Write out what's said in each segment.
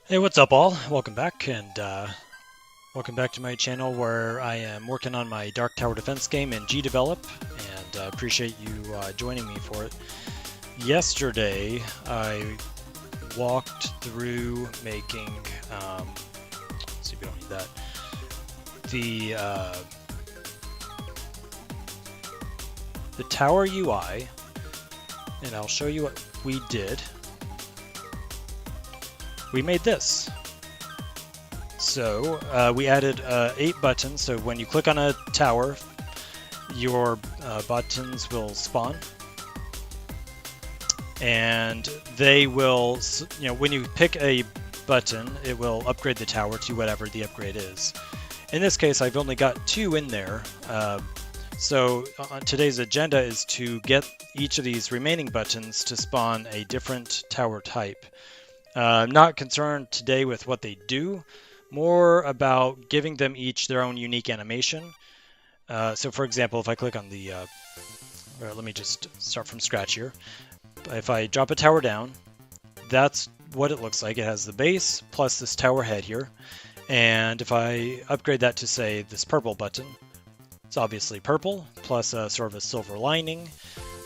Hey, what's up, all? Welcome back, and welcome back to my channel where I am working on my Dark Tower Defense game in GDevelop, and appreciate you joining me for it. Yesterday, I walked through making, let's see if we don't need that, the tower UI, and I'll show you what we did. We made this. So we added 8 buttons, so when you click on a tower, your buttons will spawn. And they will, when you pick a button, it will upgrade the tower to whatever the upgrade is. In this case, I've only got 2 in there. So today's agenda is to get each of these remaining buttons to spawn a different tower type. I'm not concerned today with what they do, more about giving them each their own unique animation. So for example, if I click on the, let me just start from scratch here. If I drop a tower down, that's what it looks like. It has the base plus this tower head here. And if I upgrade that to, say, this purple button, it's obviously purple plus sort of a silver lining.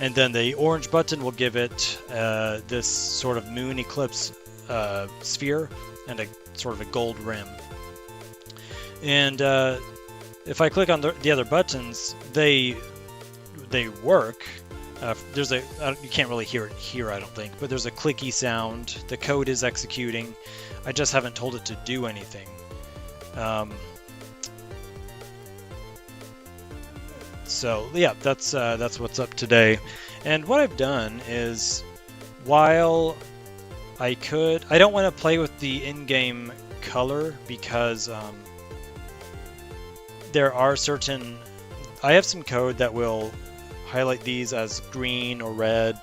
And then the orange button will give it this sort of moon eclipse sphere and a sort of a gold rim. And if I click on the other buttons, they work. There's a you can't really hear it here, I don't think, but there's a clicky sound. The code is executing. I just haven't told it to do anything. So yeah, that's what's up today. And what I've done is, while I don't want to play with the in-game color because there are certain, I have some code that will highlight these as green or red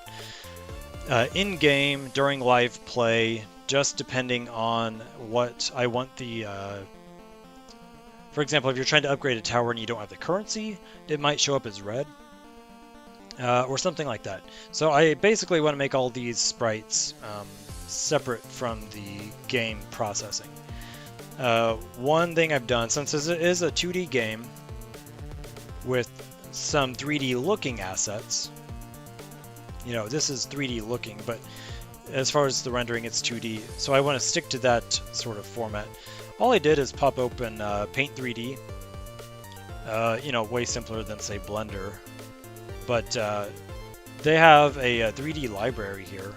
in-game during live play, just depending on what I want the, for example, if you're trying to upgrade a tower and you don't have the currency, it might show up as red. Or something like that. So I basically want to make all these sprites separate from the game processing. One thing I've done, since this is a 2D game with some 3D looking assets, this is 3D looking, but as far as the rendering, it's 2D. So I want to stick to that sort of format. All I did is pop open Paint 3D. Way simpler than, say, Blender. But they have a 3D library here.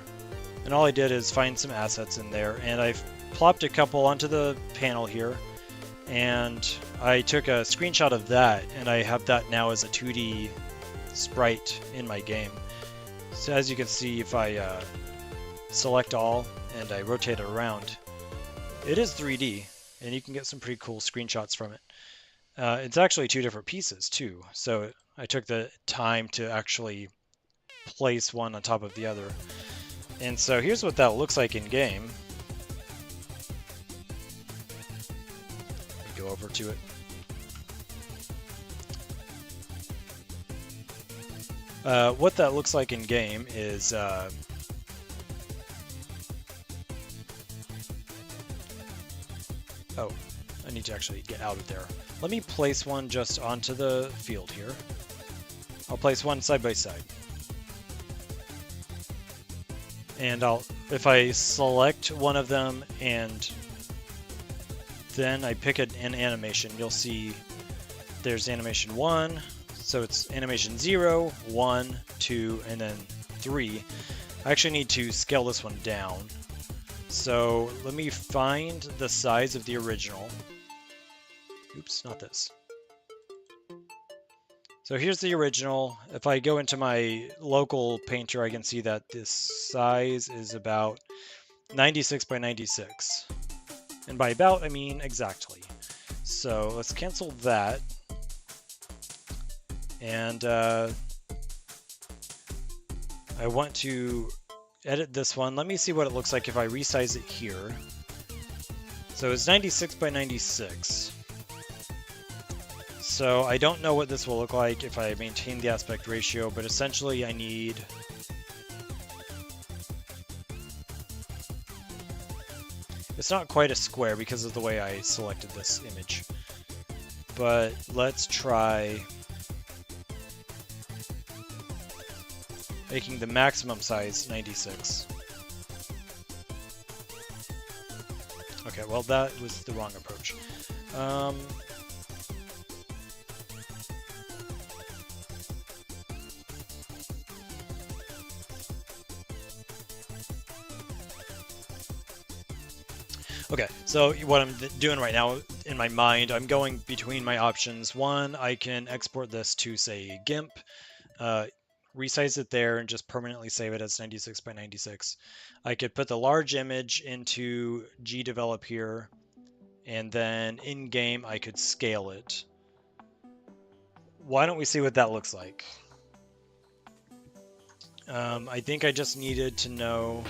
And all I did is find some assets in there, and I've plopped a couple onto the panel here, and I took a screenshot of that, and I have that now as a 2D sprite in my game. So as you can see, if I select all and I rotate it around, it is 3D, and you can get some pretty cool screenshots from it. It's actually 2 different pieces too, so I took the time to actually place one on top of the other. And so here's what that looks like in game. Let me go over to it. What that looks like in game is oh, I need to actually get out of there. Let me place one just onto the field here. I'll place one side by side. And if I select one of them and then I pick an animation, you'll see there's animation 1, so it's animation 0, 1, 2, and then 3. I actually need to scale this one down. So let me find the size of the original. Oops, not this. So here's the original. If I go into my local painter, I can see that this size is about 96 by 96. And by about, I mean exactly. So let's cancel that. And I want to edit this one. Let me see what it looks like if I resize it here. So it's 96 by 96. So I don't know what this will look like if I maintain the aspect ratio, but essentially I need It's not quite a square because of the way I selected this image. But let's try making the maximum size 96. Okay, well that was the wrong approach. Okay, so what I'm doing right now in my mind, I'm going between my options. One, I can export this to, say, GIMP, resize it there, and just permanently save it as 96 by 96. I could put the large image into GDevelop here, and then in-game I could scale it. Why don't we see what that looks like? I think I just needed to know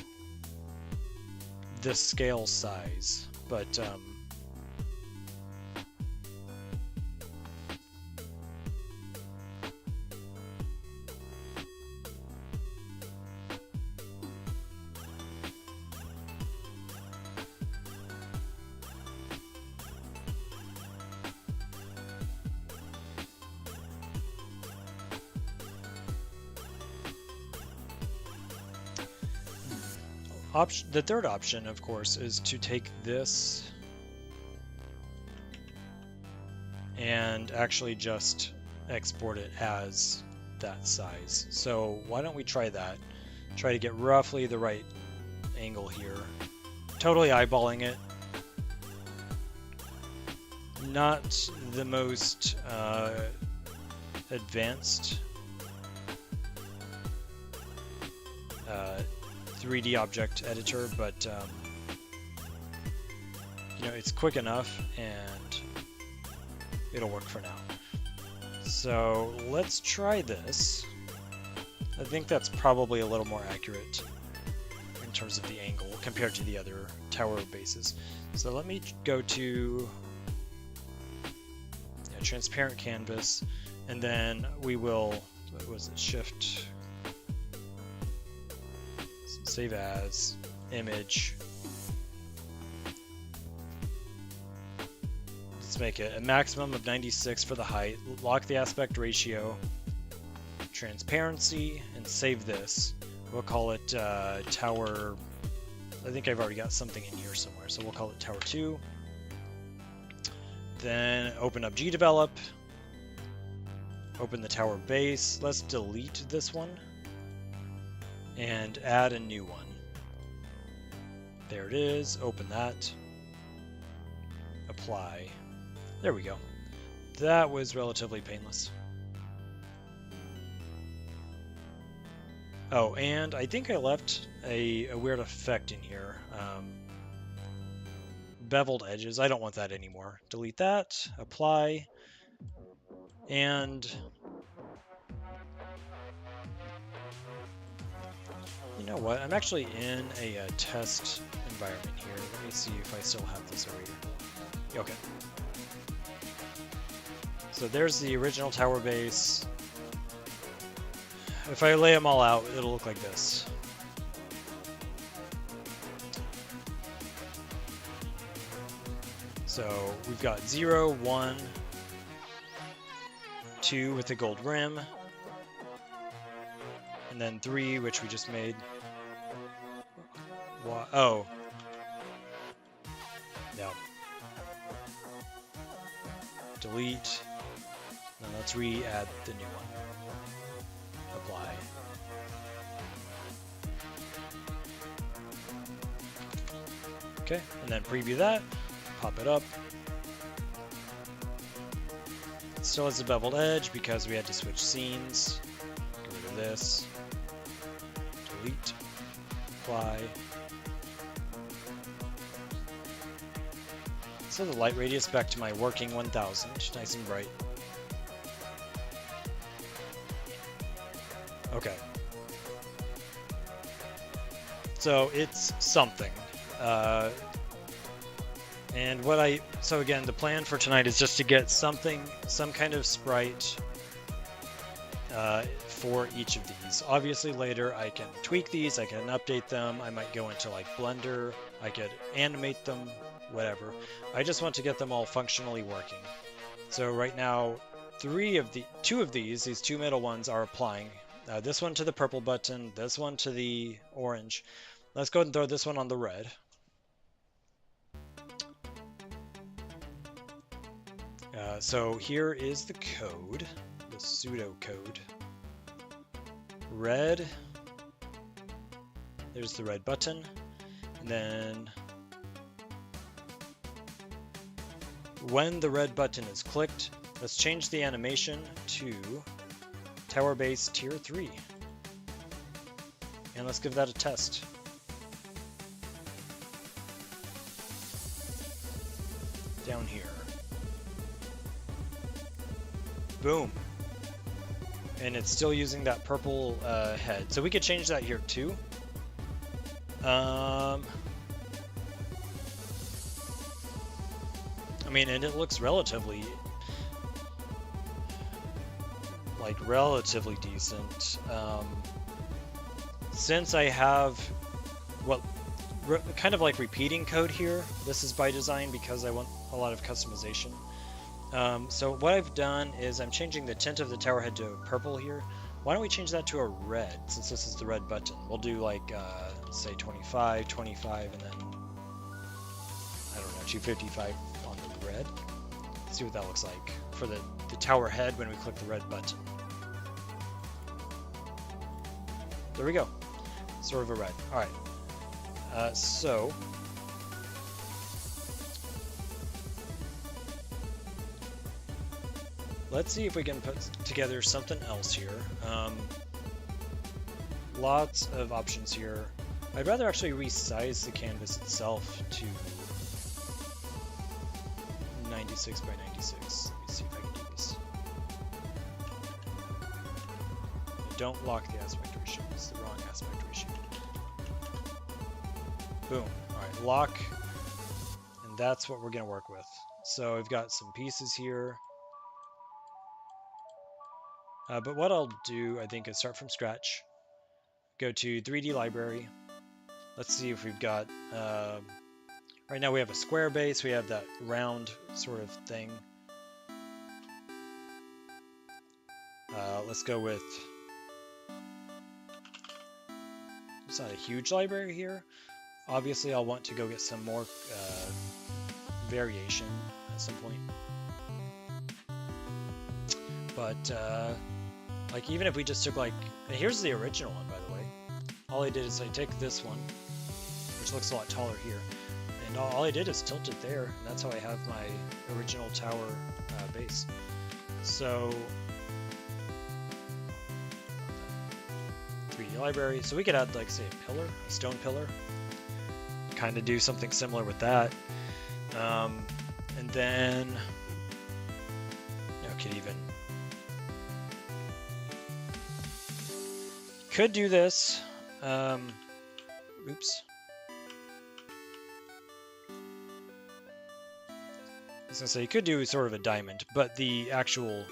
the scale size, but the third option, of course, is to take this and actually just export it as that size. So why don't we try that? Try to get roughly the right angle here. Totally eyeballing it. Not the most advanced 3D object editor, but you know, it's quick enough and it'll work for now. So let's try this. I think that's probably a little more accurate in terms of the angle compared to the other tower bases. So let me go to transparent canvas, and then we will, what was it, shift, save as, image. Let's make it a maximum of 96 for the height, lock the aspect ratio, transparency, and save this. We'll call it tower, I think I've already got something in here somewhere, so we'll call it tower 2. Then open up GDevelop, open the tower base. Let's delete this one and add a new one. There it is. Open that. Apply. There we go. That was relatively painless. Oh, and I think I left a weird effect in here. Beveled edges. I don't want that anymore. Delete that. Apply. And you know what? I'm actually in a test environment here. Let me see if I still have this over here. Okay. So there's the original tower base. If I lay them all out, it'll look like this. So we've got 0, 1, 2 with the gold rim, and then 3, which we just made. Oh. No. Delete. Now let's re-add the new one. Apply. Okay, and then preview that. Pop it up. It still has a beveled edge because we had to switch scenes. Get rid of this. Delete. Apply. So the light radius back to my working 1000. Nice and bright. Okay. So it's something. And so again, the plan for tonight is just to get something, some kind of sprite for each of these. Obviously later I can tweak these, I can update them, I might go into like Blender, I could animate them, whatever. I just want to get them all functionally working. So right now, two of these two middle ones are applying. This one to the purple button, this one to the orange. Let's go ahead and throw this one on the red. So here is the code, the pseudo code. Red, there's the red button, and then when the red button is clicked, let's change the animation to Tower Base Tier 3. And let's give that a test. Down here. Boom. And it's still using that purple head. So we could change that here too. I mean, and it looks relatively decent. Since I have, well, kind of like repeating code here, this is by design because I want a lot of customization. So what I've done is I'm changing the tint of the tower head to purple here. Why don't we change that to a red, since this is the red button? We'll do like, say 25, 25, and then, I don't know, 255 on the red. Let's see what that looks like for the tower head when we click the red button. There we go. Sort of a red. All right. So let's see if we can put together something else here. Lots of options here. I'd rather actually resize the canvas itself to 96 by 96. Let me see if I can do this. Don't lock the aspect ratio. It's the wrong aspect ratio. Boom. Alright, lock. And that's what we're going to work with. So I've got some pieces here. But what I'll do, I think, is start from scratch. Go to 3D library. Let's see if we've got... right now we have a square base. We have that round sort of thing. Let's go with... It's not a huge library here. Obviously, I'll want to go get some more variation at some point. But, like, even if we just took, like... And here's the original one, by the way. All I did is I take this one, which looks a lot taller here, and all I did is tilt it there, and that's how I have my original tower base. So... 3D library. So we could add, like, say, a pillar, a stone pillar. Kind of do something similar with that. And then... I could even... Could do this. Oops. I was gonna say you could do sort of a diamond, but the actual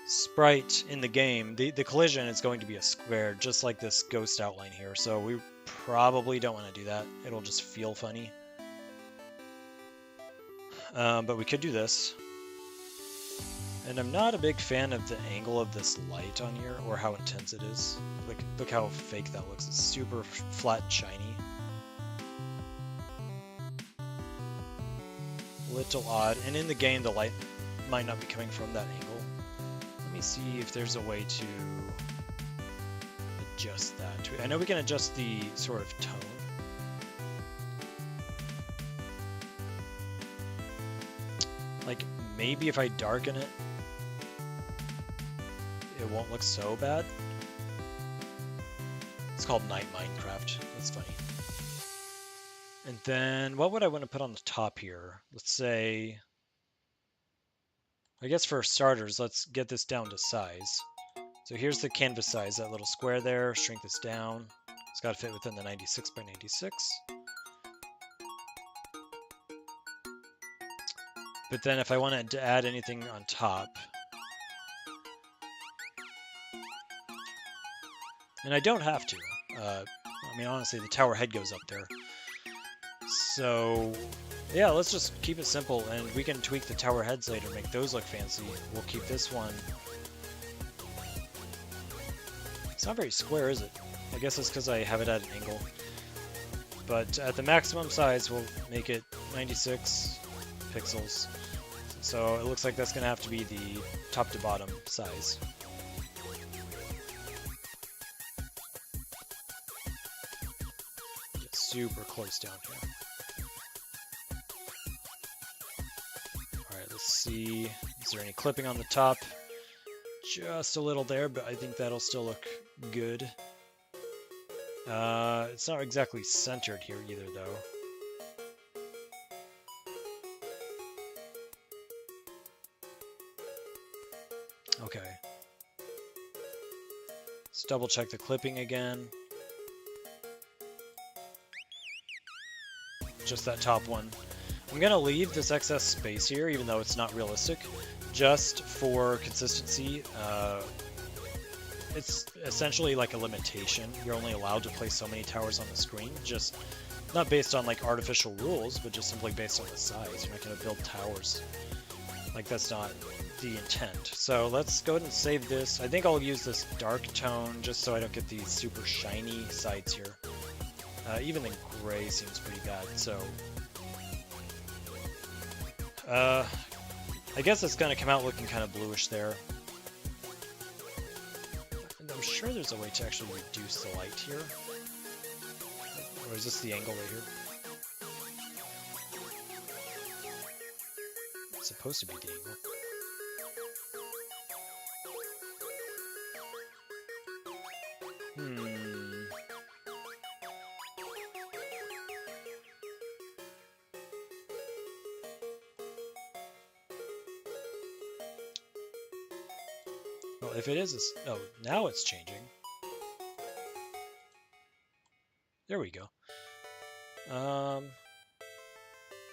sprite in the game, the collision is going to be a square, just like this ghost outline here. So we probably don't want to do that. It'll just feel funny. But we could do this. And I'm not a big fan of the angle of this light on here, or how intense it is. Look how fake that looks. It's super flat and shiny. Little odd. And in the game, the light might not be coming from that angle. Let me see if there's a way to adjust that. I know we can adjust the sort of tone. Like, maybe if I darken it, it won't look so bad. It's called Night Minecraft. That's funny. And then, what would I want to put on the top here? Let's say, I guess for starters, let's get this down to size. So here's the canvas size, that little square there. Shrink this down. It's got to fit within the 96 by 96. But then if I wanted to add anything on top, And I don't have to. I mean, honestly, the tower head goes up there. So, yeah, let's just keep it simple, and we can tweak the tower heads later, make those look fancy. We'll keep this one. It's not very square, is it? I guess it's because I have it at an angle. But at the maximum size, we'll make it 96 pixels. So it looks like that's going to have to be the top to bottom size. Get super close down here. Alright, let's see. Is there any clipping on the top? Just a little there, but I think that'll still look good. It's not exactly centered here either, though. Okay. Let's double check the clipping again. Just that top one. I'm gonna leave this excess space here, even though it's not realistic, just for consistency. It's essentially like a limitation. You're only allowed to place so many towers on the screen, just not based on like artificial rules, but just simply based on the size. You're not going to build towers. Like, that's not the intent. So let's go ahead and save this. I think I'll use this dark tone just so I don't get these super shiny sides here. Even the gray seems pretty bad, so... I guess it's going to come out looking kind of bluish there. I'm sure there's a way to actually reduce the light here. Or is this the angle right here? It's supposed to be the angle. Well, if it is, oh, now it's changing. There we go.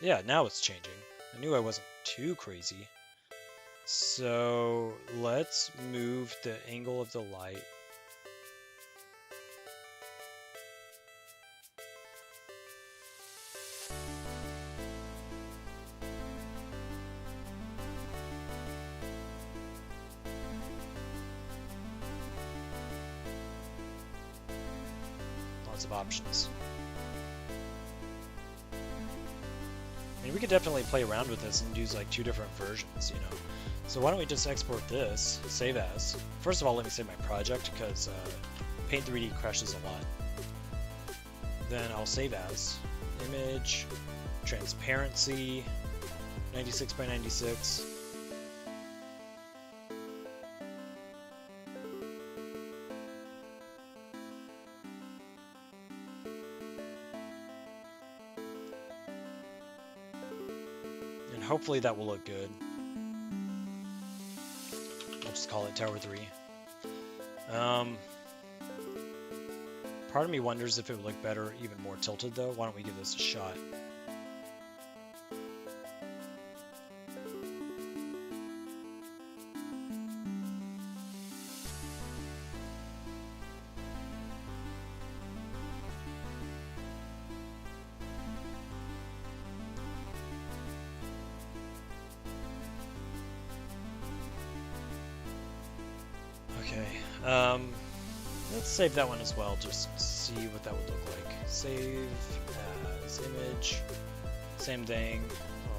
Yeah, now it's changing. I knew I wasn't too crazy. So let's move the angle of the light. Of options. I mean, we could definitely play around with this and use like 2 different versions, you know. So why don't we just export this, save as. First of all, let me save my project because Paint 3D crashes a lot. Then I'll save as image, transparency, 96 by 96. Hopefully that will look good. I'll just call it Tower 3. Part of me wonders if it would look better even more tilted though. Why don't we give this a shot? Okay, let's save that one as well, just see what that would look like. Save as image, same thing,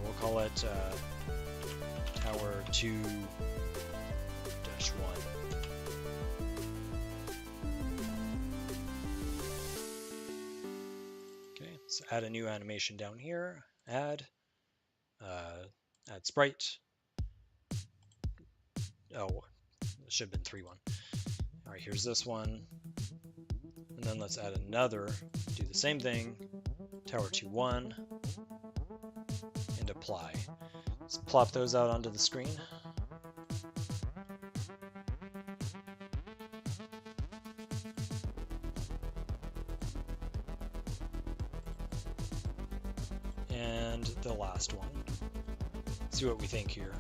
we'll call it Tower 2-1. Okay, so add a new animation down here, add sprite. Oh, it should have been 3-1. All right, here's this one. And then let's add another, do the same thing, Tower 2-1, and apply. Let's plop those out onto the screen. And the last one. Let's see what we think here.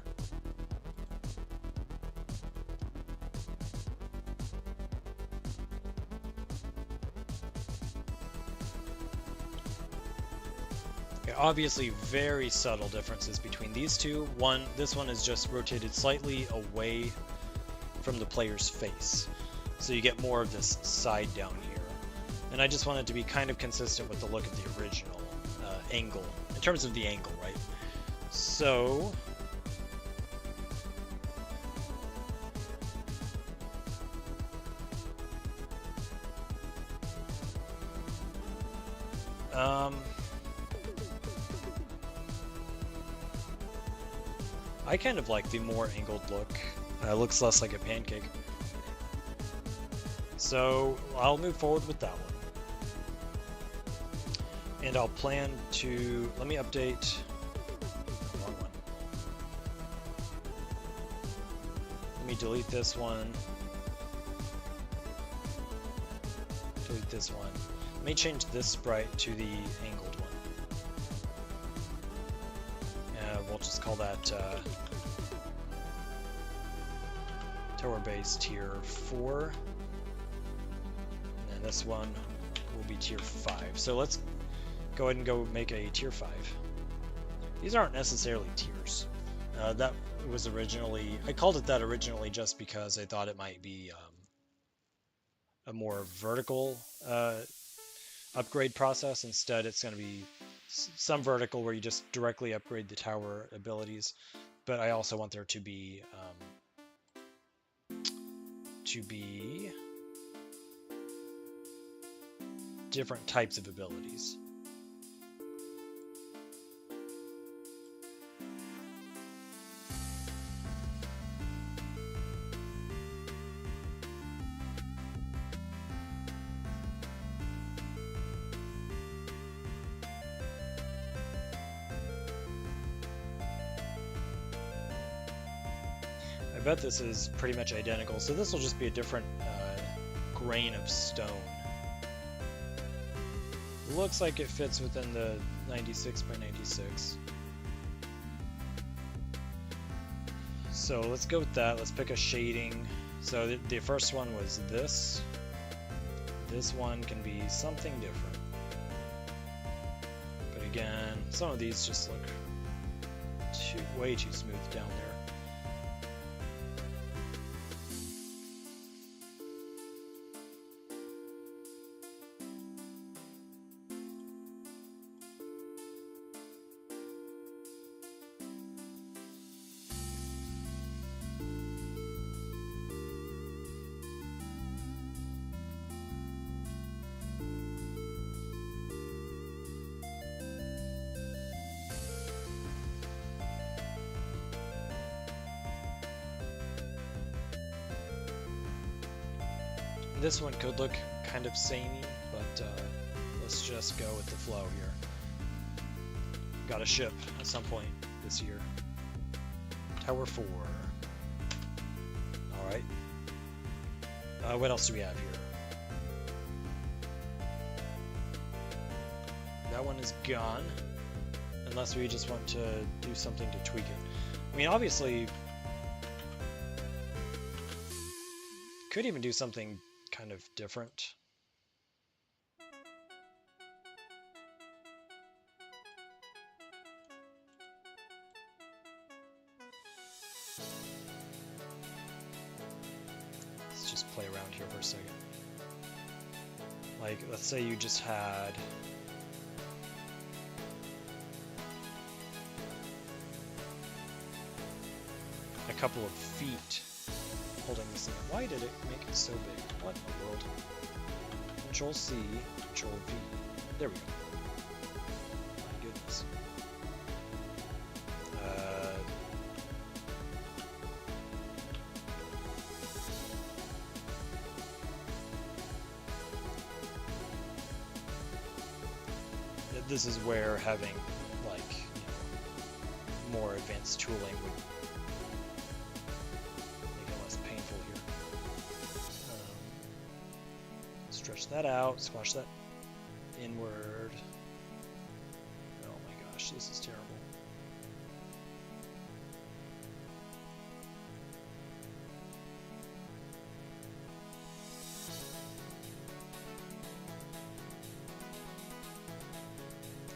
obviously very subtle differences between these two. This one is just rotated slightly away from the player's face, so you get more of this side down here. And I just want it to be kind of consistent with the look of the original angle, in terms of the angle, right? So I kind of like the more angled look. Looks less like a pancake. So I'll move forward with that one. And I'll plan to, let me update, wrong one. Let me delete this one. Delete this one. Let me change this sprite to the angled one. We'll just call that Tower Base Tier 4. And then this one will be Tier 5. So let's go ahead and go make a Tier 5. These aren't necessarily tiers. That was originally, I called it that originally just because I thought it might be a more vertical upgrade process. Instead, it's going to be some vertical where you just directly upgrade the tower abilities, but I also want there to be different types of abilities. I bet this is pretty much identical, so this will just be a different grain of stone. Looks like it fits within the 96 by 96. So let's go with that. Let's pick a shading. So the first one was this. This one can be something different. But again, some of these just look way too smooth down there. This one could look kind of samey, but let's just go with the flow here. Got a ship at some point this year. Tower 4. Alright. What else do we have here? That one is gone. Unless we just want to do something to tweak it. I mean, obviously, could even do something kind of different. Let's just play around here for a second. Like, let's say you just had a couple of feet holding this thing. Why did it make it so big? What in the world? Control C, Control V. There we go. My goodness. This is where having, like, more advanced tooling would stretch that out, squash that inward. Oh my gosh, this is terrible.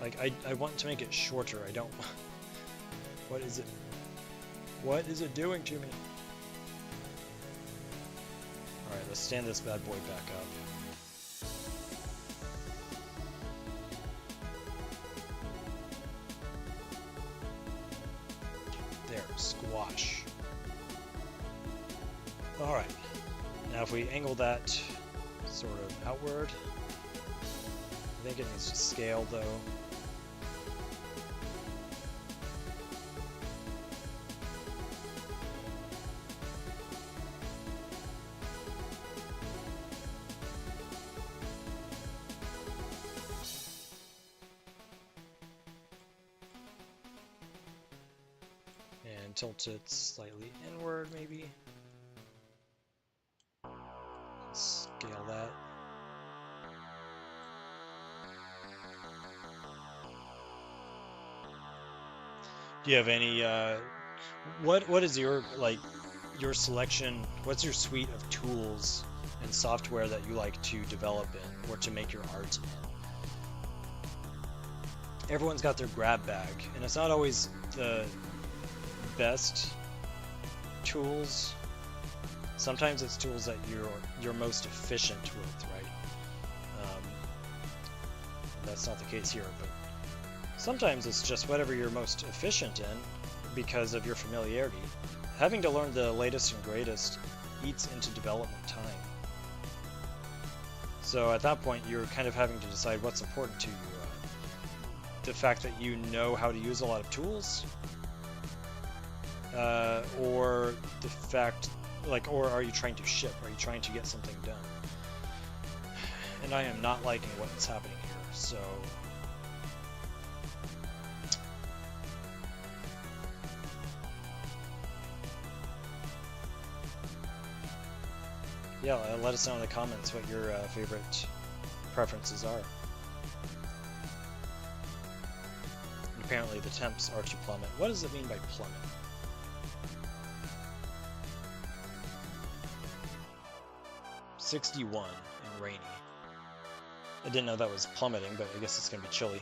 Like, I want to make it shorter. I don't... What is it? What is it doing to me? Alright, let's stand this bad boy back up. There, squash. Alright, now if we angle that sort of outward, I think it needs to scale though. And tilt it slightly inward maybe. Scale that. Do you have any what is your your selection, what's your suite of tools and software that you like to develop in or to make your art in? Everyone's got their grab bag, and it's not always the best tools. Sometimes it's tools that you're most efficient with, right? That's not the case here, but sometimes it's just whatever you're most efficient in because of your familiarity. Having to learn the latest and greatest eats into development time. So at that point, you're kind of having to decide what's important to you. The fact that you know how to use a lot of tools, or the fact, or are you trying to ship? Are you trying to get something done? And I am not liking what's happening here, so... Yeah, let us know in the comments what your favorite preferences are. And apparently the temps are to plummet. What does it mean by plummet? (61) and rainy. I didn't know that was plummeting, but I guess it's gonna be chilly.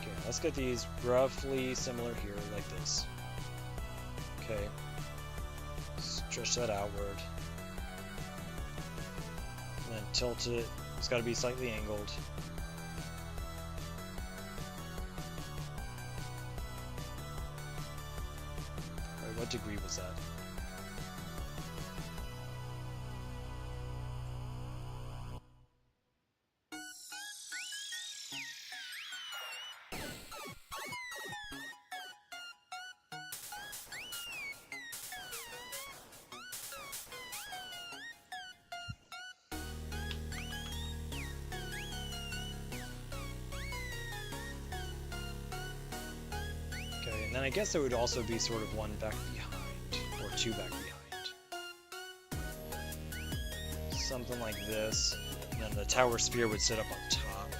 Okay, let's get these roughly similar here, like this. Okay. Stretch that outward. And then tilt it. It's gotta be slightly angled. What degree was that? Okay, and then I guess there would also be sort of one back behind, or two back behind. Something like this, and then the tower sphere would sit up on top.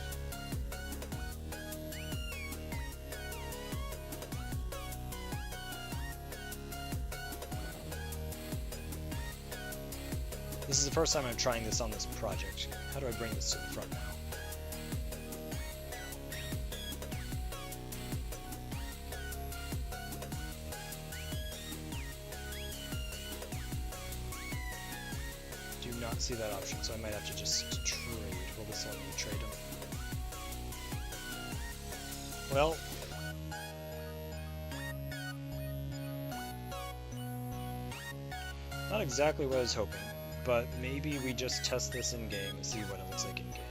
This is the first time I'm trying this on this project. How do I bring this to the front now? See that option, so I might have to just trade. Will this let me trade them? Well, not exactly what I was hoping, but maybe we just test this in game and see what it looks like in game.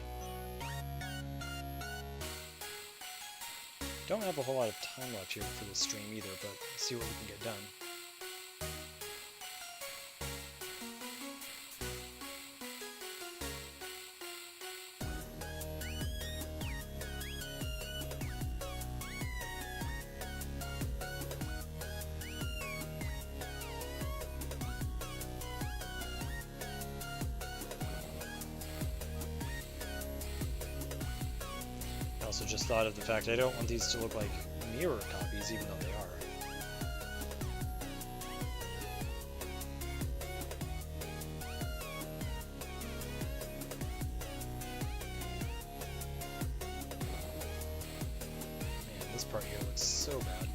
Don't have a whole lot of time left here for this stream either, but let's see what we can get done. Also just thought of the fact I don't want these to look like mirror copies, even though they are. part here looks so bad.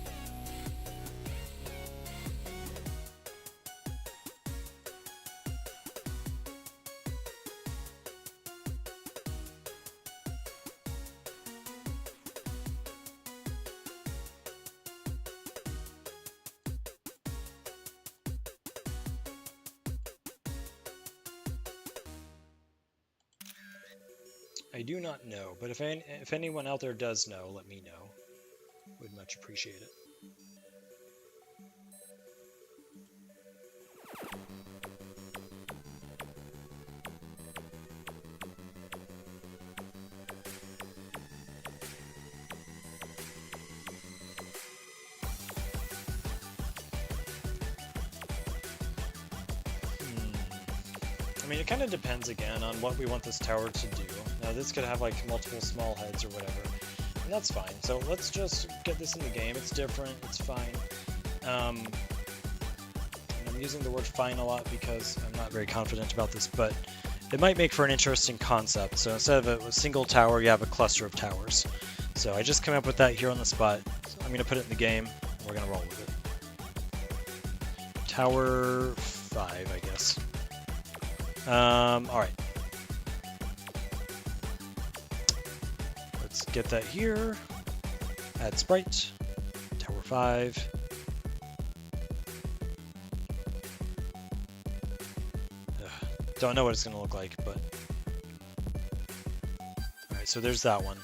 I do not know, but if anyone out there does know, let me know. Would much appreciate it. I mean, it kind of depends again on what we want this tower to do. Now, this could have like multiple small heads or whatever, and that's fine. So let's just get this in the game. It's different. It's fine. And I'm using the word fine a lot because I'm not very confident about this, but it might make for an interesting concept. So instead of a single tower, you have a cluster of towers. So I just came up with that here on the spot. So I'm going to put it in the game, and we're going to roll with it. Tower 5, I guess. Alright. Let's get that here. Add sprite. Tower 5. Don't know what it's going to look like, but... Alright, so there's that one.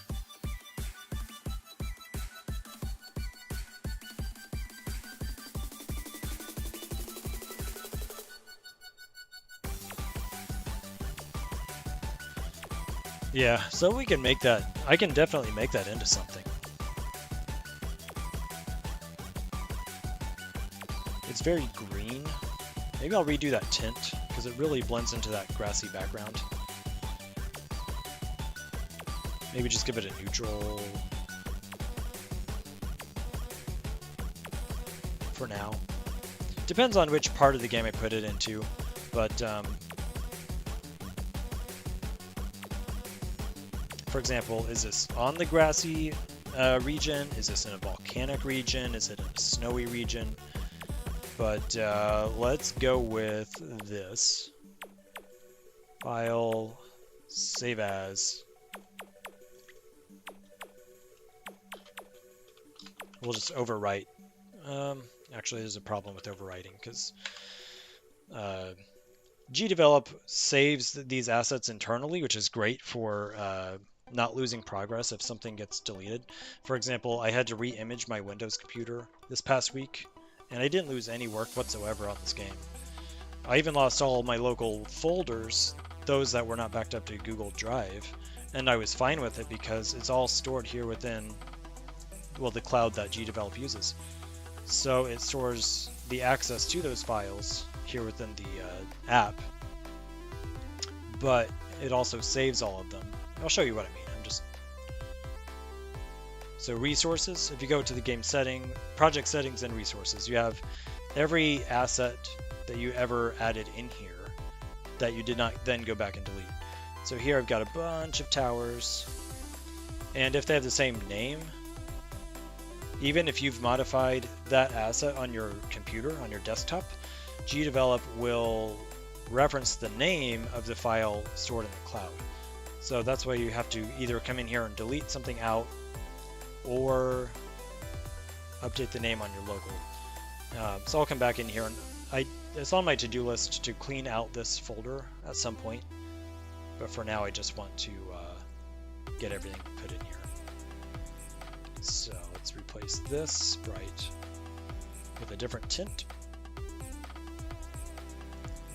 Yeah, so we can make that, I can definitely make that into something. It's very green. Maybe I'll redo that tint, because it really blends into that grassy background. Maybe just give it a neutral for now. Depends on which part of the game I put it into, but for example, is this on the grassy region? Is this in a volcanic region? Is it in a snowy region? But let's go with this. File, save as. We'll just overwrite. Actually, there's a problem with overwriting because GDevelop saves these assets internally, which is great for not losing progress if something gets deleted. For example, I had to re-image my Windows computer this past week, and I didn't lose any work whatsoever on this game. I even lost all my local folders, those that were not backed up to Google Drive, and I was fine with it because it's all stored here within, well, the cloud that GDevelop uses. So it stores the access to those files here within the app, but it also saves all of them. I'll show you what I mean. So resources, if you go to the game setting, project settings and resources, you have every asset that you ever added in here that you did not then go back and delete. So here I've got a bunch of towers, and if they have the same name, even if you've modified that asset on your computer, on your desktop, GDevelop will reference the name of the file stored in the cloud. So that's why you have to either come in here and delete something out or update the name on your local. So I'll come back in here, and it's on my to-do list to clean out this folder at some point, but for now I just want to get everything put in here. So let's replace this sprite with a different tint.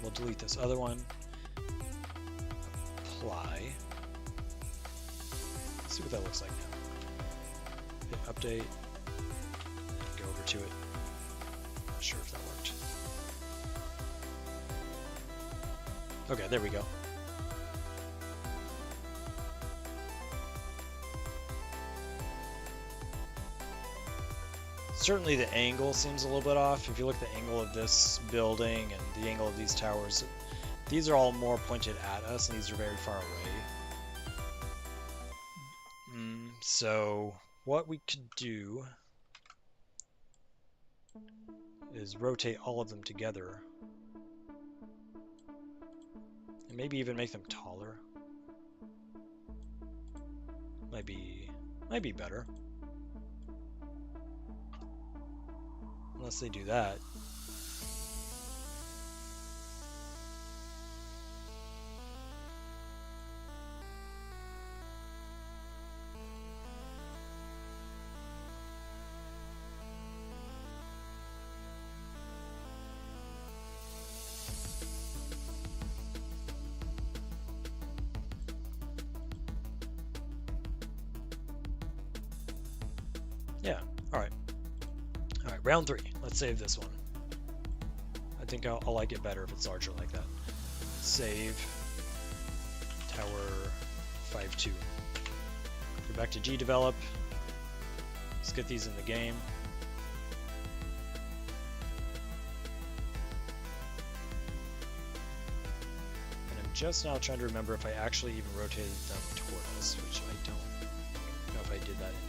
We'll delete this other one. Apply. Let's see what that looks like now. Hit update, and go over to it. Not sure if that worked. Okay, there we go. Certainly the angle seems a little bit off. If you look at the angle of this building and the angle of these towers, these are all more pointed at us, and these are very far away. So what we could do is rotate all of them together. And maybe even make them taller. Might be better. Unless they do that. Yeah, alright. Alright, round 3. Let's save this one. I think I'll like it better if it's larger like that. Save. Tower 5-2. Go back to GDevelop. Let's get these in the game. And I'm just now trying to remember if I actually even rotated them toward us, which I don't know if I did that enough.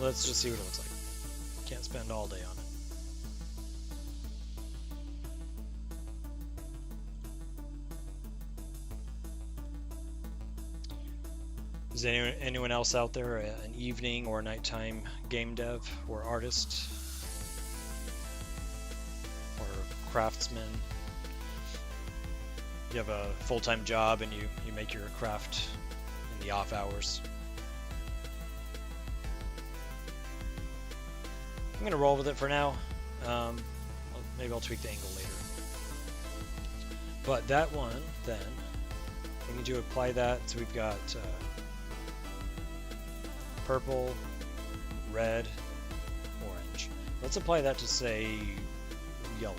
Let's just see what it looks like. Can't spend all day on it. Is anyone else out there an evening or nighttime game dev or artist or craftsman? You have a full-time job and you make your craft in the off hours. I'm going to roll with it for now. Maybe I'll tweak the angle later. But that one, then, we need to apply that. So we've got purple, red, orange. Let's apply that to, say, yellow.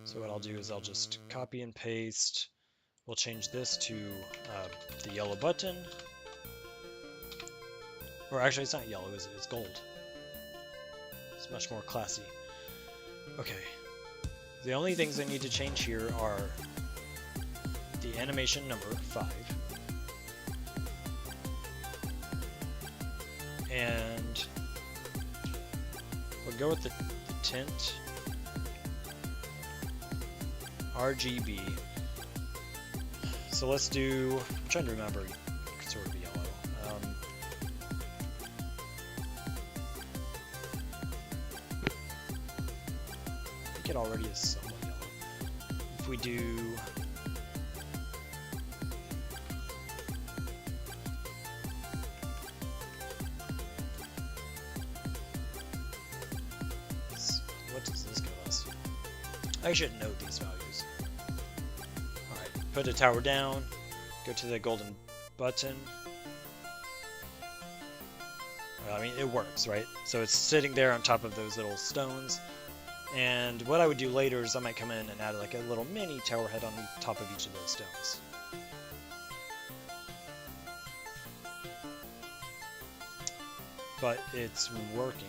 So what I'll do is I'll just copy and paste. We'll change this to the yellow button. Or actually, it's not yellow, is it? It's gold. It's much more classy. Okay. The only things I need to change here are the animation number 5. And we'll go with the tint RGB. So let's do, I'm trying to remember, sort of yellow. I think it already is somewhat yellow. If we do, what does this give us? I should note these values. Put the tower down, go to the golden button. Well, I mean, it works, right? So it's sitting there on top of those little stones. And what I would do later is I might come in and add like a little mini tower head on the top of each of those stones. But it's working.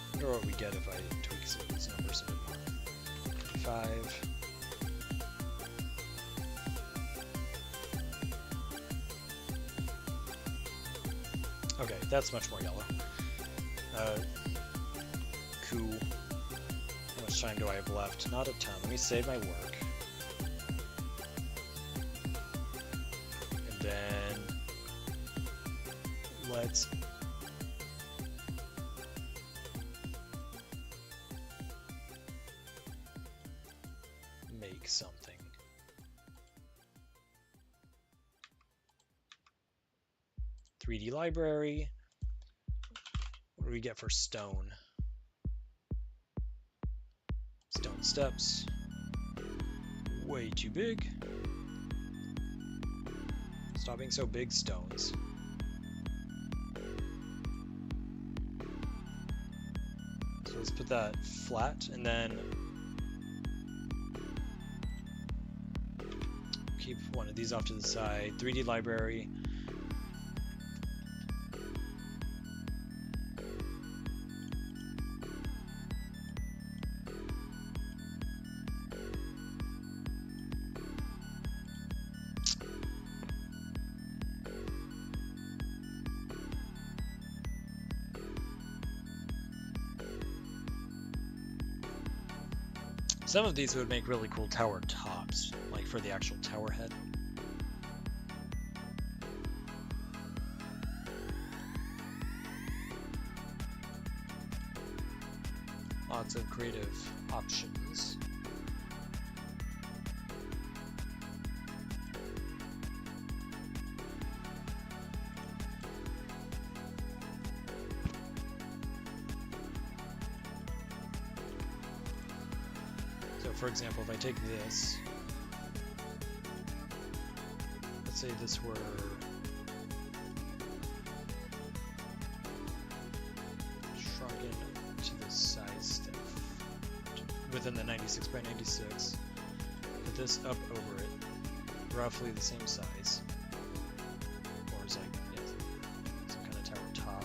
I wonder what we get if I tweak some of these numbers a bit more. 5. Okay, that's much more yellow. Cool. How much time do I have left? Not a ton. Let me save my work. And then let's make something. .3D library. What do we get for stone? Stone steps. Way too big. Stop being so big, stones. let's put that flat, and then keep one of these off to the side. 3D library. Some of these would make really cool tower tops, like for the actual tower head. Lots of creative options. So for example, if I take this, let's say this were shrunken to the size stuff within the 96 by 96, put this up over it, roughly the same size, or it's like, yeah, some kind of tower top.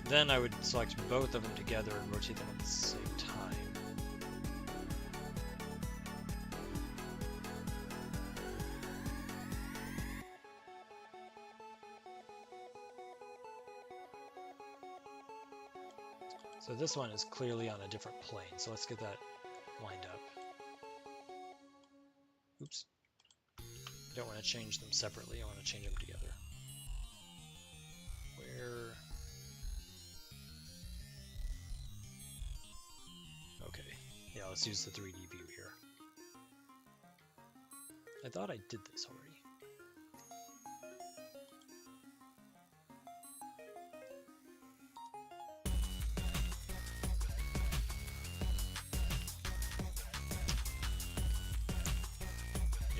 Then I would select both of them together and rotate them at the same time. So this one is clearly on a different plane, so let's get that lined up. Oops. I don't want to change them separately, I want to change them together. Where... Okay, yeah, let's use the 3D view here. I thought I did this already.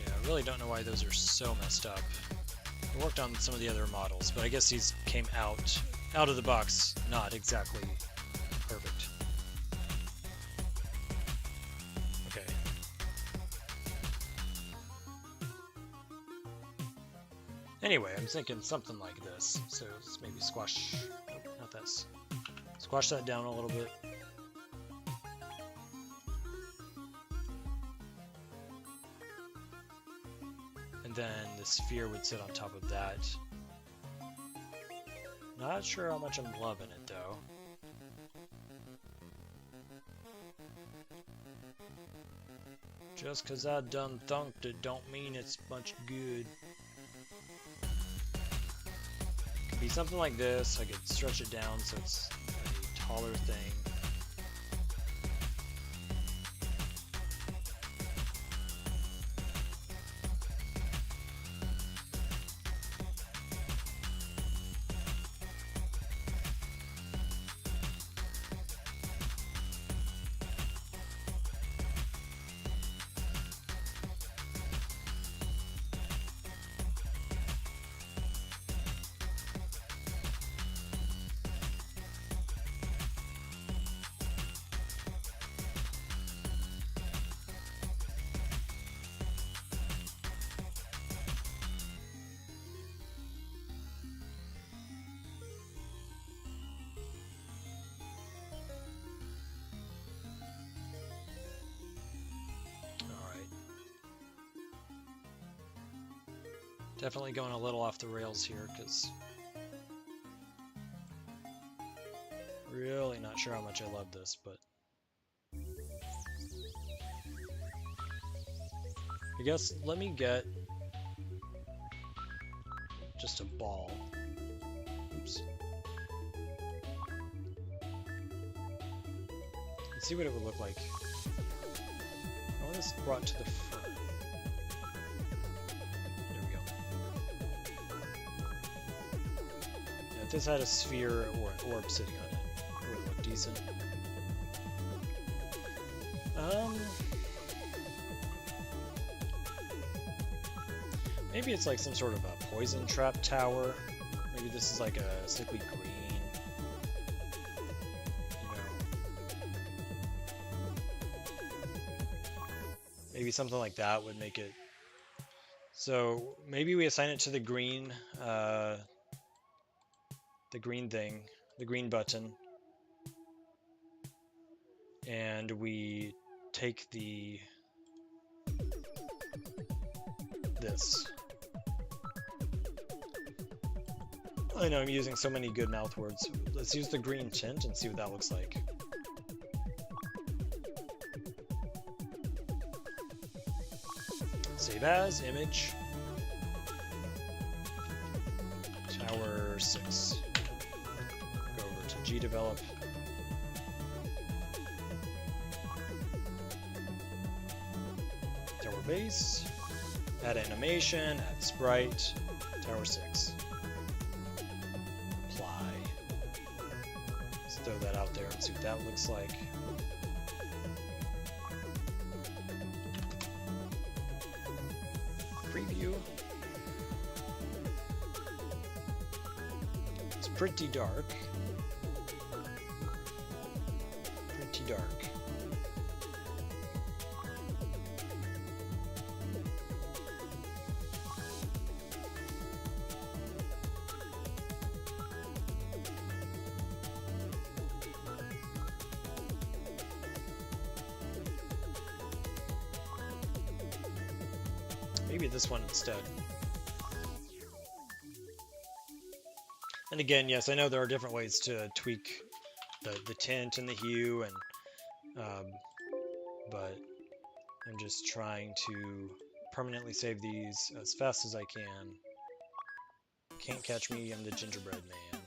I really don't know why those are so messed up. I worked on some of the other models, but I guess these came out of the box not exactly perfect. Okay. Anyway, I'm thinking something like this. So let's maybe squash, nope, not this. Squash that down a little bit. And then the sphere would sit on top of that. Not sure how much I'm loving it though. Just cause I done thunked it don't mean it's much good. Could be something like this. I could stretch it down so it's a taller thing. Definitely going a little off the rails here, because really not sure how much I love this, but I guess let me get just a ball. Oops. Let's see what it would look like. I want this brought to the front. If this had a sphere or an orb sitting on it, it would look decent. Maybe it's like some sort of a poison trap tower. Maybe this is like a sickly green. You know, maybe something like that would make it. So maybe we assign it to the green thing, the green button, and we take this. I know I'm using so many good mouth words. Let's use the green tint and see what that looks like. Save as, image, Tower 6. Go over to GDevelop. Tower base, add animation, add sprite, Tower 6. Apply. Let's throw that out there and see what that looks like. Preview. It's pretty dark. Pretty dark. Maybe this one instead. And again, yes, I know there are different ways to tweak the tint and the hue, and but I'm just trying to permanently save these as fast as I can. Can't catch me, I'm the gingerbread man.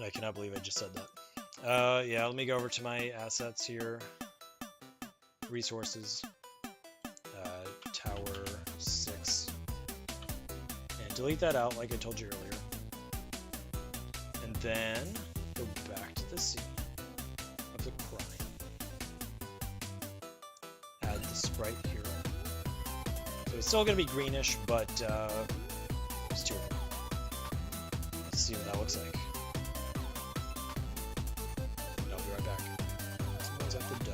I cannot believe I just said that. Yeah, let me go over to my assets here. Resources. Tower 6. And delete that out like I told you earlier. And then go back to the scene of the crime. Add the sprite here. So it's still going to be greenish, but there's two of them. Let's see what that looks like. And I'll be right back. Someone's at the dough.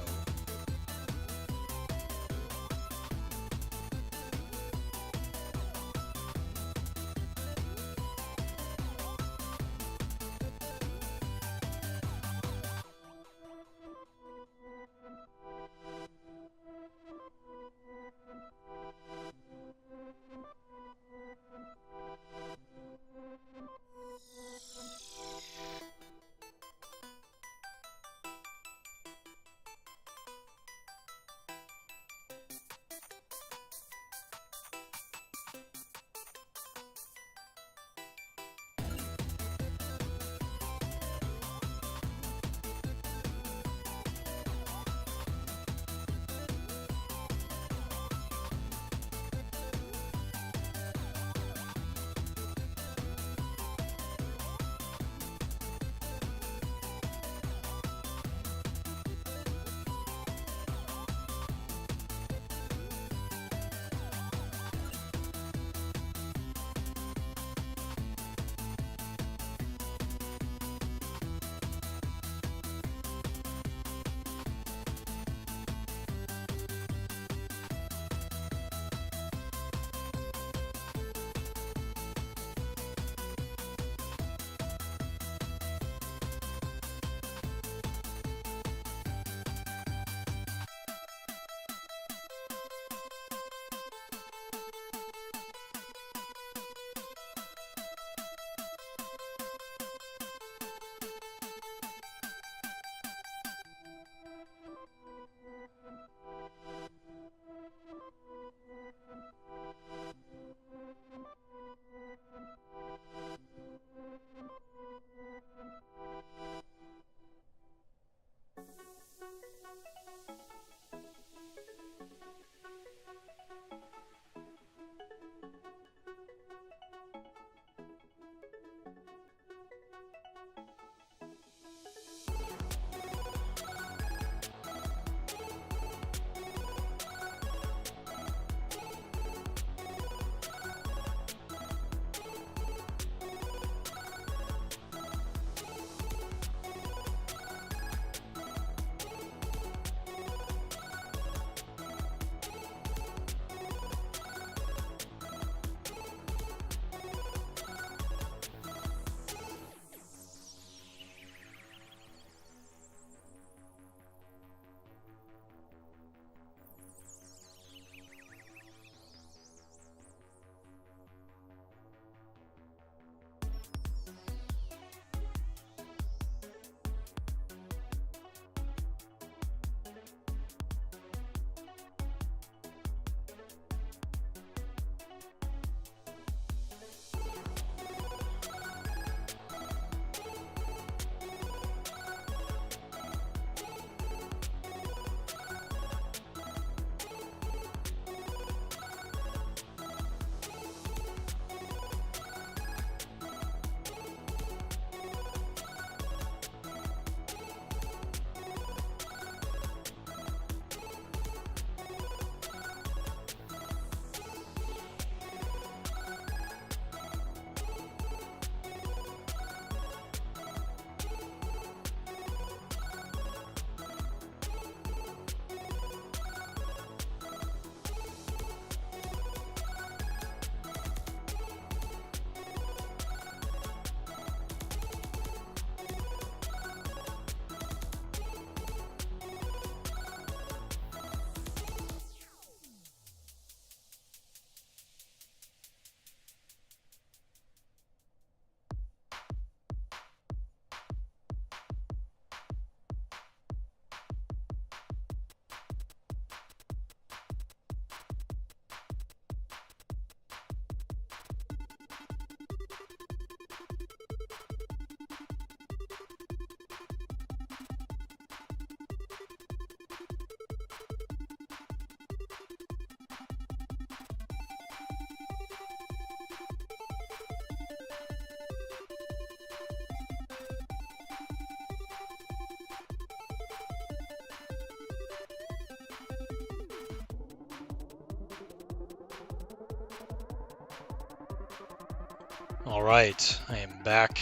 All right, I am back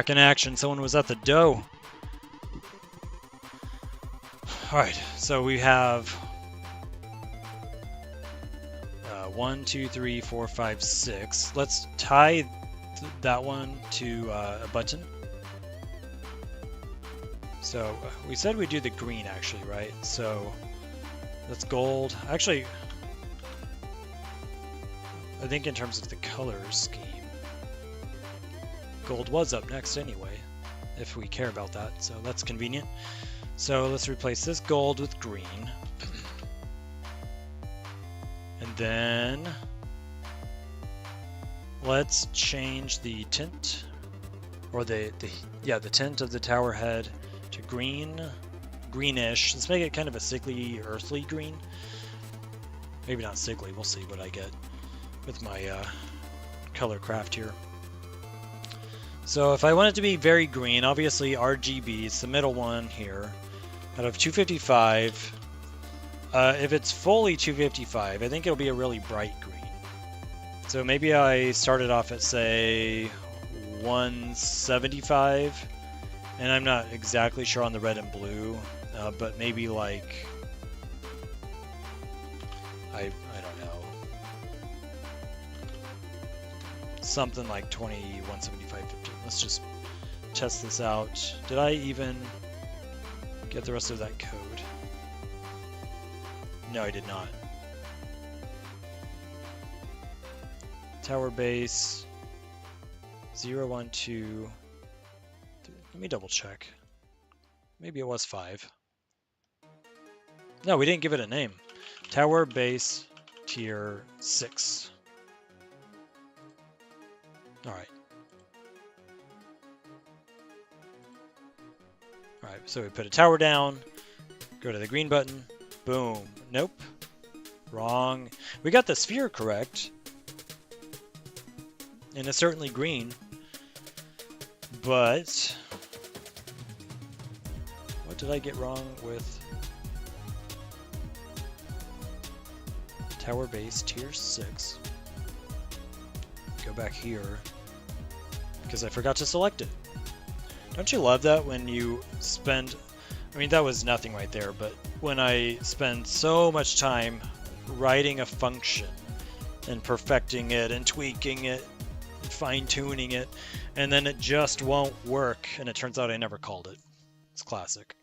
in action. Someone was at the dough. All right, so we have 1, 2, 3, 4, 5, 6. Let's tie that one to a button. So we said we'd do the green actually, right? So that's gold. Actually, I think in terms of the color scheme, gold was up next anyway, if we care about that. So that's convenient. So let's replace this gold with green. And then let's change the tint, or the tint of the tower head to greenish. Let's make it kind of a sickly, earthly green. Maybe not sickly, we'll see what I get with my color craft here. So if I want it to be very green, obviously RGB is the middle one here. Out of 255, if it's fully 255, I think it'll be a really bright green. So maybe I started off at, say, 175, and I'm not exactly sure on the red and blue, but maybe like, I don't know, something like 20, 175, 15. Let's just test this out. Did I even get the rest of that code? No, I did not. Tower base 0, 1, 2. Let me double check. Maybe it was 5. No, we didn't give it a name. Tower base tier 6. Alright. Alright, so we put a tower down, go to the green button, boom. Nope. Wrong. We got the sphere correct. And it's certainly green. But what did I get wrong with tower base tier 6? Go back here because I forgot to select it. Don't you love that when you spend, I mean that was nothing right there, but when I spend so much time writing a function and perfecting it and tweaking it and fine-tuning it, and then it just won't work, and it turns out I never called it. It's classic.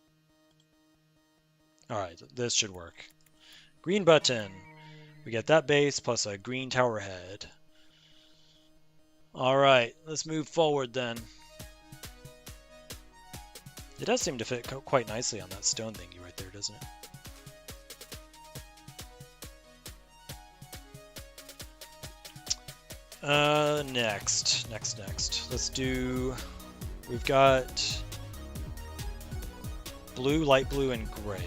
Alright, this should work. Green button. We get that base plus a green tower head. Alright, let's move forward then. It does seem to fit quite nicely on that stone thingy right there, doesn't it? Next. Let's do, we've got blue, light blue, and gray.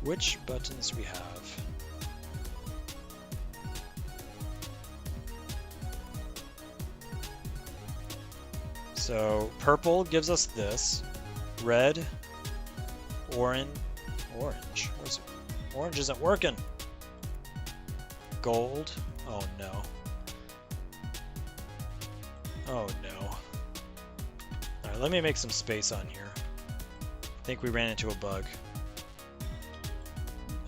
Which buttons do we have? So purple gives us this, red, orange. Where's it? Orange isn't working. Gold. Oh no. Oh no. Alright, let me make some space on here. I think we ran into a bug.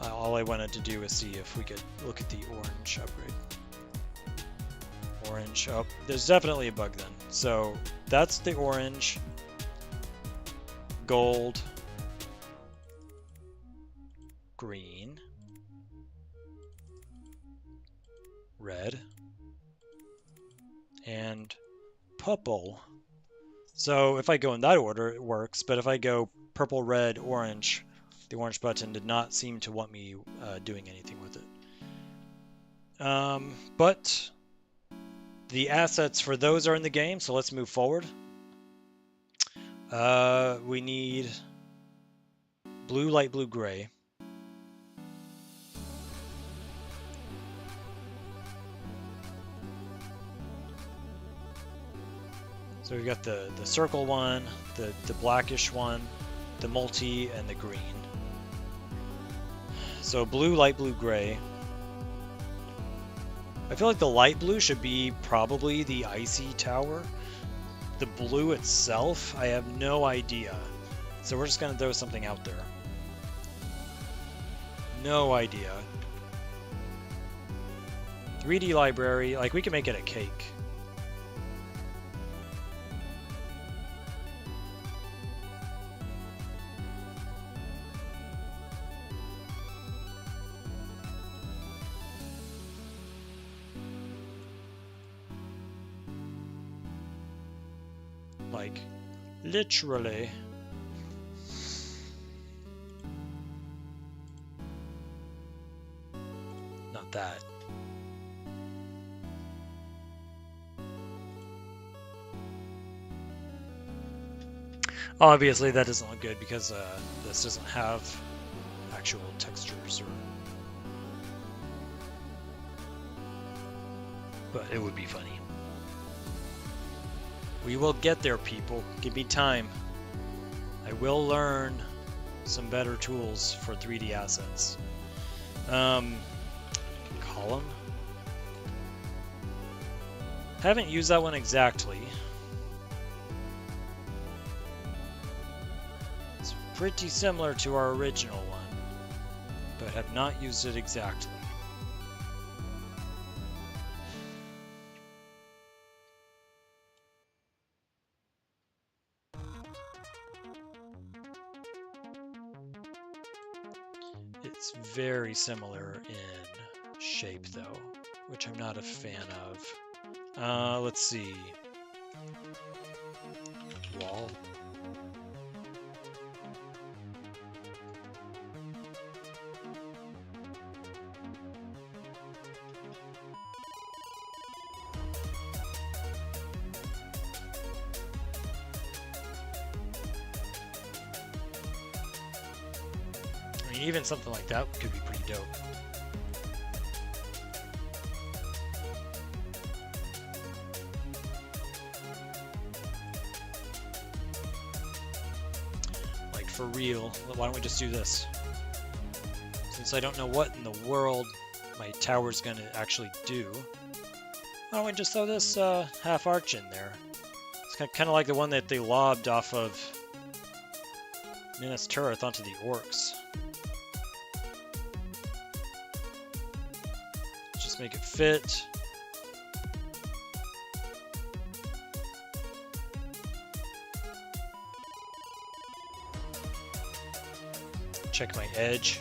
All I wanted to do is see if we could look at the orange upgrade. Orange. Oh, there's definitely a bug then. So that's the orange. Gold. Green. Red. And purple. So if I go in that order, it works. But if I go purple, red, orange, the orange button did not seem to want me doing anything with it. But the assets for those are in the game, so let's move forward. We need blue, light blue, gray. So we've got the circle one, the blackish one, the multi, and the green. So blue, light blue, gray. I feel like the light blue should be probably the icy tower. The blue itself, I have no idea. So we're just going to throw something out there. No idea. 3D library, like we can make it a cake. Like, literally. Not that. Obviously that doesn't look good because this doesn't have actual textures or... But it would be funny. We will get there, people. Give me time. I will learn some better tools for 3D assets. Column? Haven't used that one exactly. It's pretty similar to our original one, but have not used it exactly. It's very similar in shape, though, which I'm not a fan of. Let's see. Wall. I mean, even something like that could be pretty dope. Like, for real, why don't we just do this? Since I don't know what in the world my tower's gonna actually do, why don't we just throw this half arch in there? It's kind of like the one that they lobbed off of Minas Tirith onto the orcs. Just make it fit. Check my edge.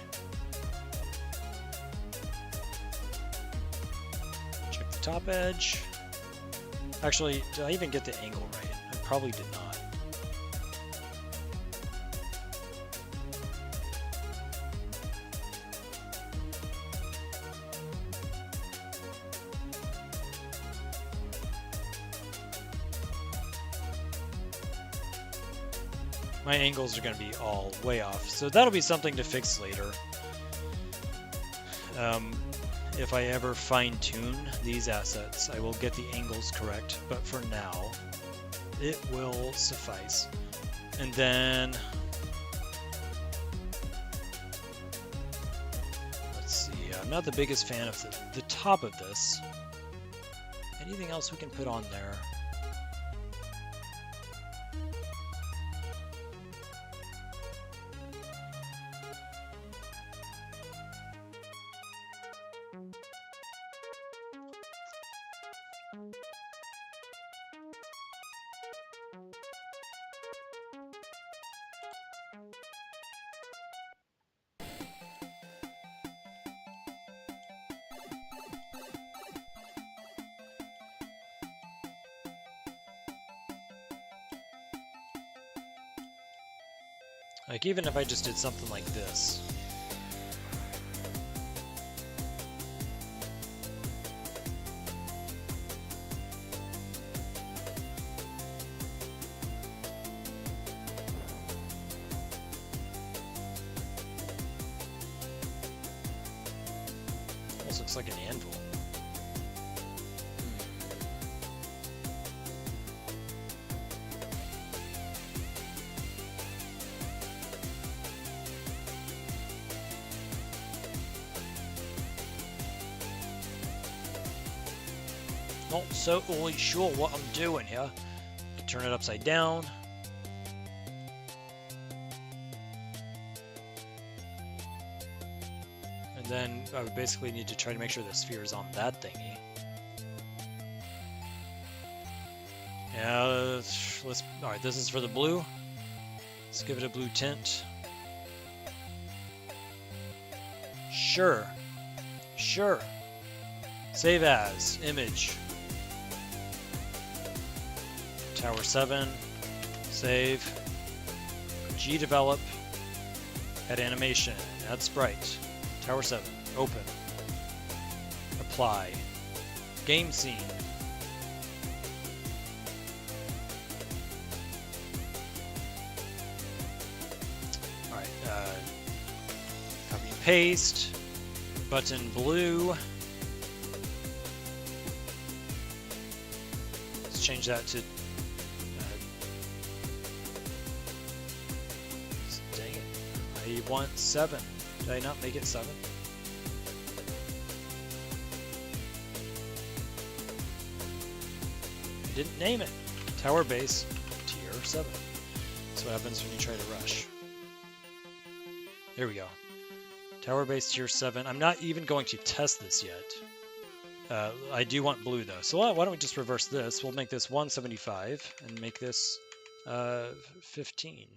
Check the top edge. Actually, did I even get the angle right? I probably did not. My angles are going to be all way off, so that'll be something to fix later. If I ever fine-tune these assets, I will get the angles correct, but for now, it will suffice. And then, let's see, I'm not the biggest fan of the top of this. Anything else we can put on there? Like, even if I just did something like this. Almost looks like an anvil. not totally sure what I'm doing here. Turn it upside down. And then I would basically need to try to make sure the sphere is on that thingy. Yeah, let's alright, this is for the blue. Let's give it a blue tint. Sure. Sure. Save as. Image. Tower 7. Save. GDevelop. Add animation. Add sprite. Tower 7. Open. Apply. Game scene. Alright, copy and paste. Button blue. Let's change that to dang it. I want 7. Did I not make it 7? I didn't name it. Tower base tier 7. That's what happens when you try to rush. Here we go. Tower base tier 7. I'm not even going to test this yet. I do want blue though. So why don't we just reverse this? We'll make this 175 and make this 15.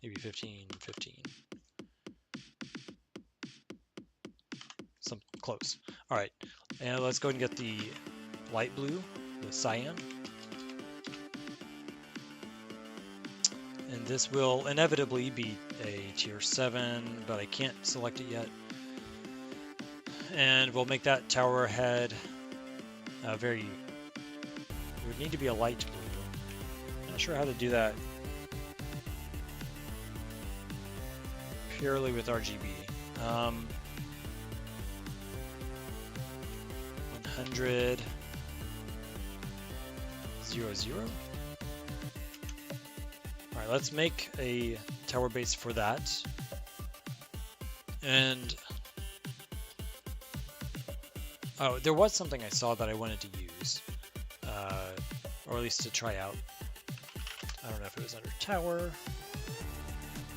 Maybe 15, 15. Some close. All right, and let's go ahead and get the light blue, the cyan. And this will inevitably be a tier 7, but I can't select it yet. And we'll make that tower head it would need to be a light blue. Not sure how to do that purely with RGB. 100 0 0. Alright, let's make a tower base for that. And oh, there was something I saw that I wanted to use, or at least to try out. I don't know if it was under tower.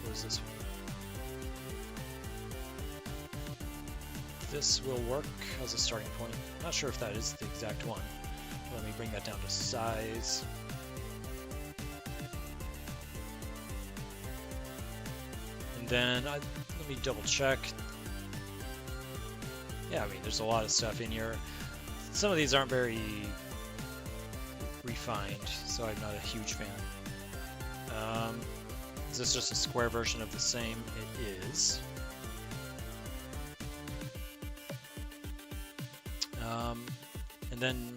What was this one? This will work as a starting point. Not sure if that is the exact one. Let me bring that down to size. And then let me double check. Yeah, I mean, there's a lot of stuff in here. Some of these aren't very refined, so I'm not a huge fan. Is this just a square version of the same? It is. And then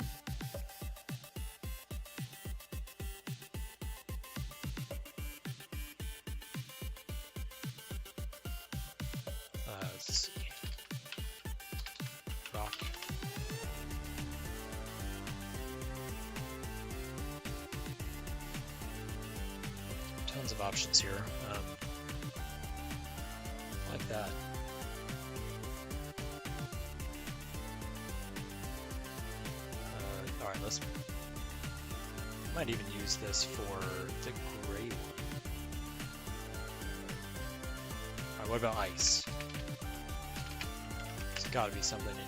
let's see. Rock. Tons of options here. Like that. Alright, let's... might even use this for the gray one. Alright, what about ice? There's gotta be something in here.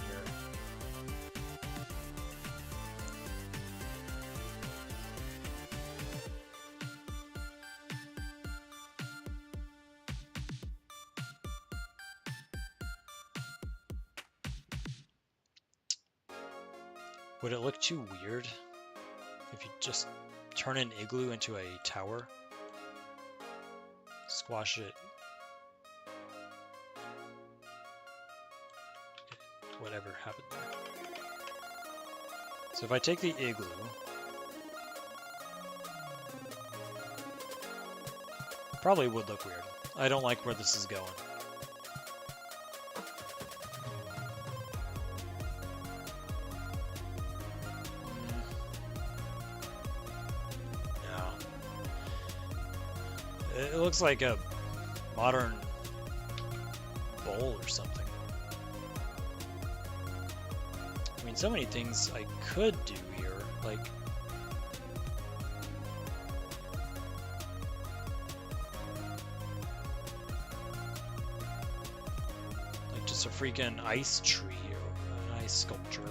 Would it look too weird if you just turn an igloo into a tower? Squash it. Whatever happened there. So if I take the igloo, probably would look weird. I don't like where this is going. It looks like a modern bowl or something. mean, so many things I could do here, like... just a freaking ice tree or an ice sculpture.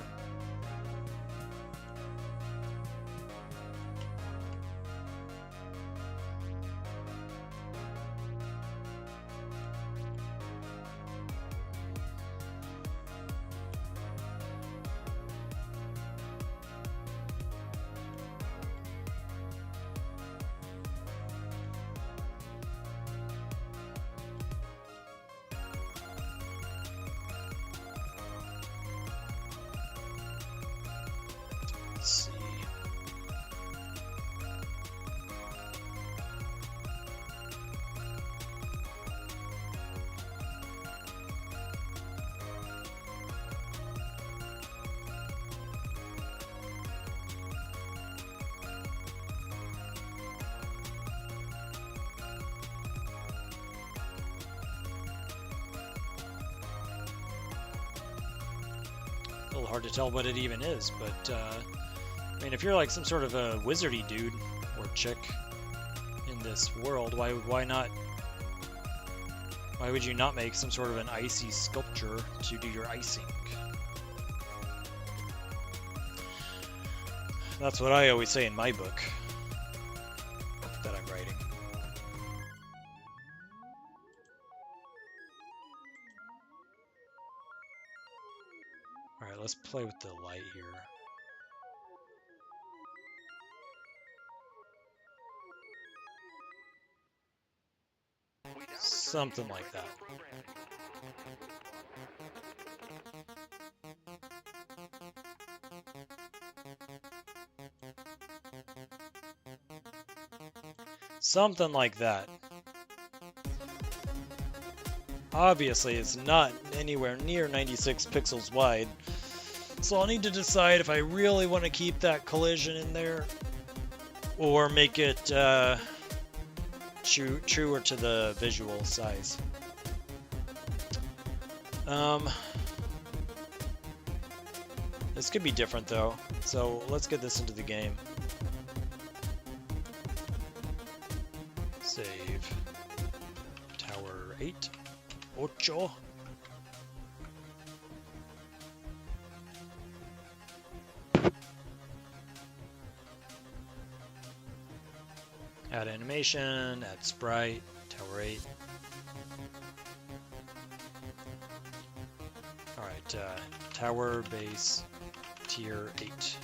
Let's see. A little hard to tell what it even is, but I mean, if you're like some sort of a wizardy dude or chick in this world, why not? Why would you not make some sort of an icy sculpture to do your icing? That's what I always say in my book that I'm writing. Alright, let's play with the light here. Something like that. Something like that. Obviously, it's not anywhere near 96 pixels wide, so I'll need to decide if I really want to keep that collision in there or make it truer to the visual size. This could be different though, so let's get this into the game. Save. Tower 8. Ocho. Add animation, add sprite, tower 8. Alright, tower base tier 8.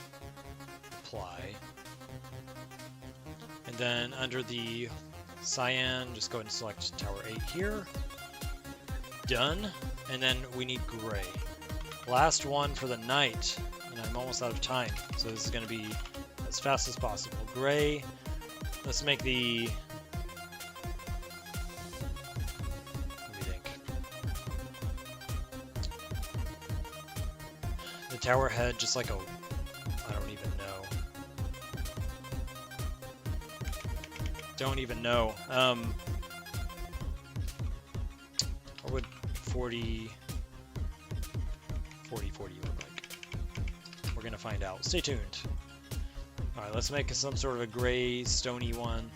Apply. And then under the cyan, just go ahead and select tower 8 here. Done. And then we need gray. Last one for the night. And I'm almost out of time, so this is going to be as fast as possible. Gray. Let's make the... Let me think. The tower head, just like a... I don't even know. Don't even know. What would 40 look like? We're gonna find out. Stay tuned. Alright, let's make some sort of a gray, stony one.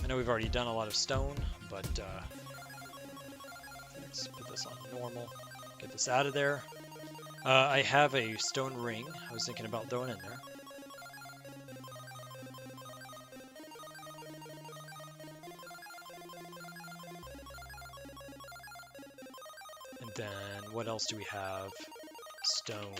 I know we've already done a lot of stone, but let's put this on normal. Get this out of there. I have a stone ring. I was thinking about throwing in there. And then, what else do we have? Stone.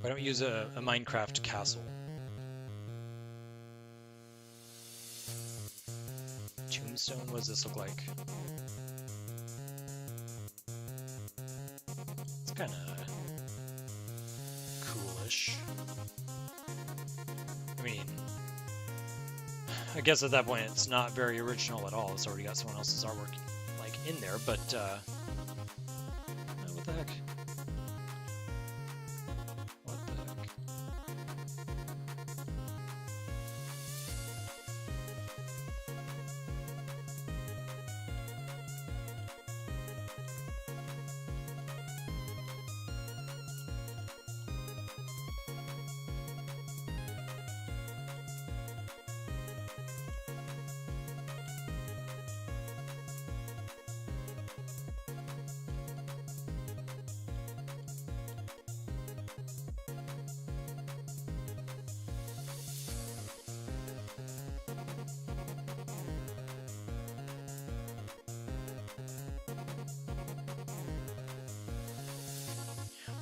Why don't we use a Minecraft castle? Tombstone? What does this look like? It's kind of coolish. I mean, I guess at that point it's not very original at all. It's already got someone else's artwork like in there, but what the heck? What the heck?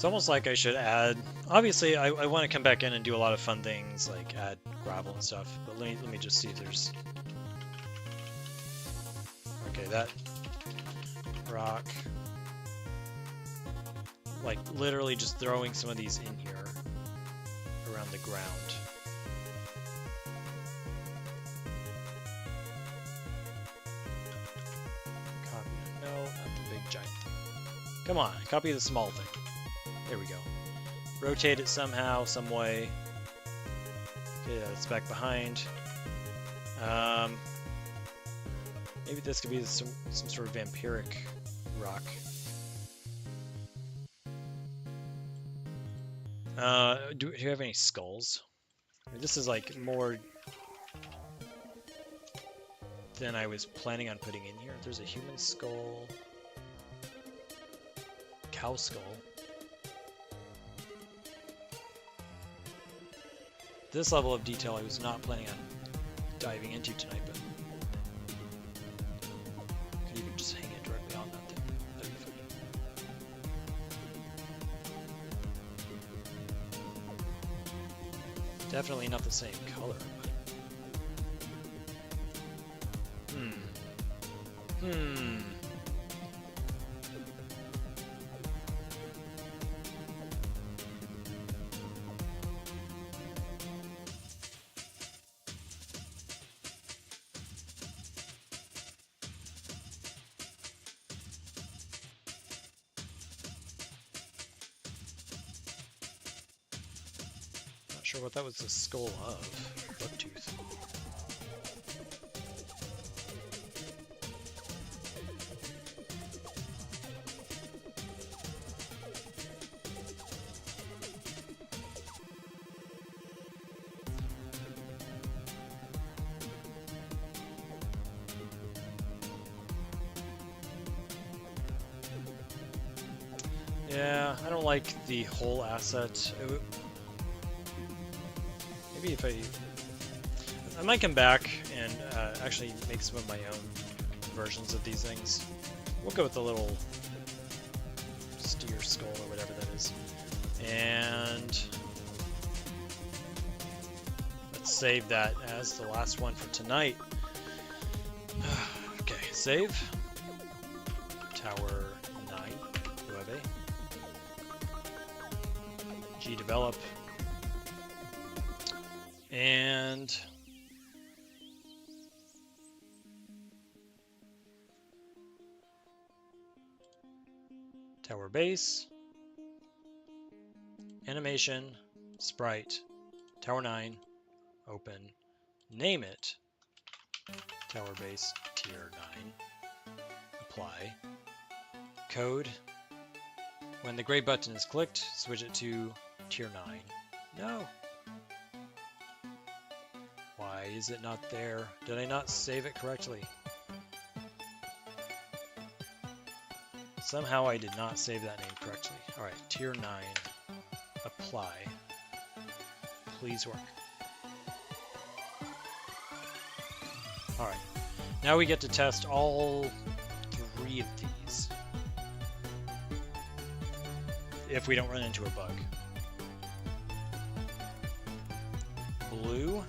It's almost like I should add, obviously I want to come back in and do a lot of fun things like add gravel and stuff, but let me just see if there's, okay, that rock, like literally just throwing some of these in here around the ground. Copy, no, not the big giant thing. Come on, copy the small thing. There we go. Rotate it somehow, some way. Okay, that's back behind. Maybe this could be some sort of vampiric rock. Do you have any skulls? This is like more than I was planning on putting in here. There's a human skull, cow skull. This level of detail I was not planning on diving into tonight, but I could even just hang it directly on that thing. That'd be funny. Definitely not the same color, but... Not sure what that was the skull of. Bucktooth. Yeah, I don't like the whole asset. Maybe if I might come back and actually make some of my own versions of these things. We'll go with the little steer skull or whatever that is. And let's save that as the last one for tonight. Okay, save. Tower 9, UAV. GDevelop. And tower base, animation, sprite, tower 9, open, name it, tower base tier 9, apply, code, when the gray button is clicked, switch it to tier 9. No. Why is it not there? Did I not save it correctly? Somehow I did not save that name correctly. Alright, tier 9. Apply. Please work. Alright. Now we get to test all 3 of these. If we don't run into a bug. Blue.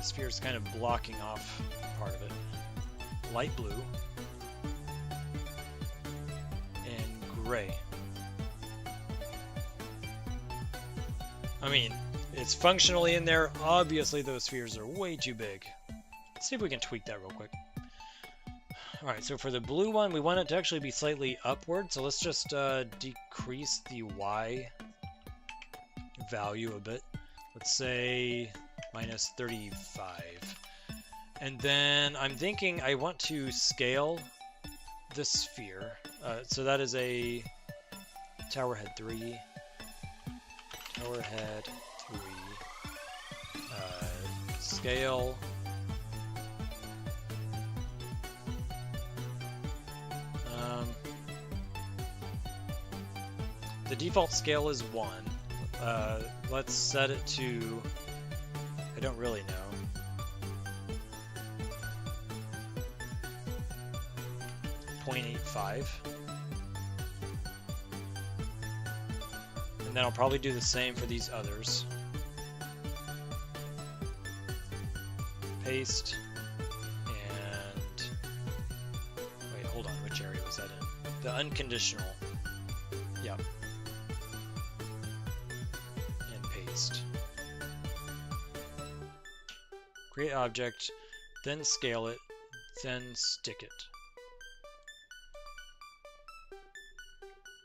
Sphere is kind of blocking off part of it. Light blue and gray. I mean, it's functionally in there. Obviously, those spheres are way too big. Let's see if we can tweak that real quick. Alright, so for the blue one, we want it to actually be slightly upward. So let's just decrease the Y value a bit. Let's say minus 35. And then I'm thinking I want to scale this sphere. So that is a tower head 3, tower head 3, scale. The default scale is 1. Let's set it to, I don't really know, 0.85. And then I'll probably do the same for these others. Paste. And... wait, hold on. Which area was that in? The unconditional. Yep. And paste. Create object, then scale it, then stick it.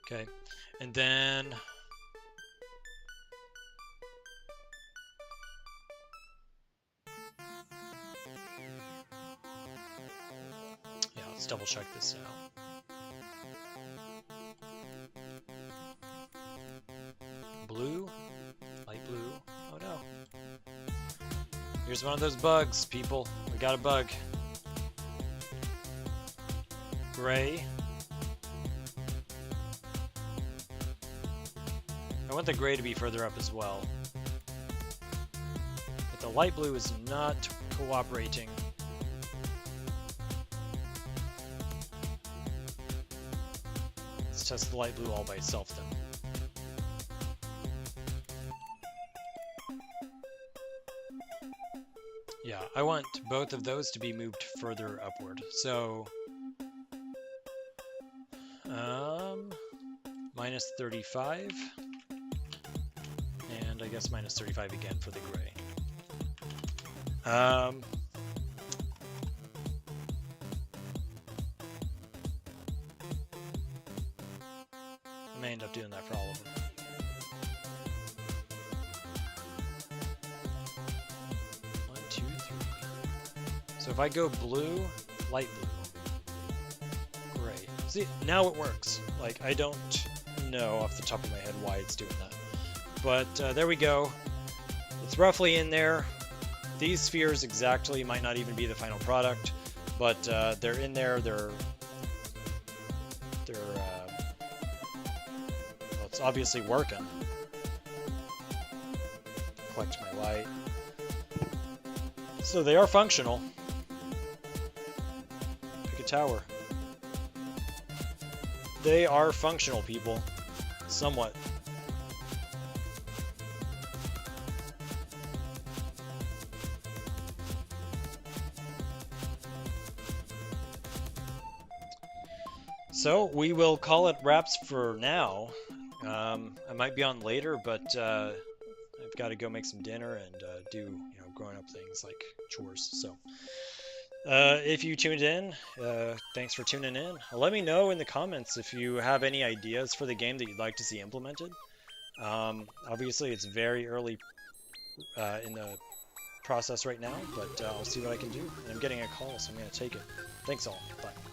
Okay, and then yeah, let's double check this now. Blue, light blue. Oh no. Here's one of those bugs, people. We got a bug. Gray. I want the gray to be further up as well. But the light blue is not cooperating. Let's test the light blue all by itself then. Yeah, I want both of those to be moved further upward. So, minus 35. And I guess minus 35 again for the gray. I may end up doing that for all of them. One, two, three. So if I go blue, light blue, gray. See, now it works. Like, I don't know off the top of my head why it's doing that. But there we go. It's roughly in there. These spheres exactly might not even be the final product, but they're in there. Well, it's obviously working. Collect my light. So they are functional. Pick a tower. They are functional, people. Somewhat. So we will call it wraps for now. I might be on later, but I've got to go make some dinner and do growing up things like chores. So if you tuned in, thanks for tuning in. Let me know in the comments if you have any ideas for the game that you'd like to see implemented. Obviously, it's very early in the process right now, but I'll see what I can do. And I'm getting a call, so I'm going to take it. Thanks all. Bye.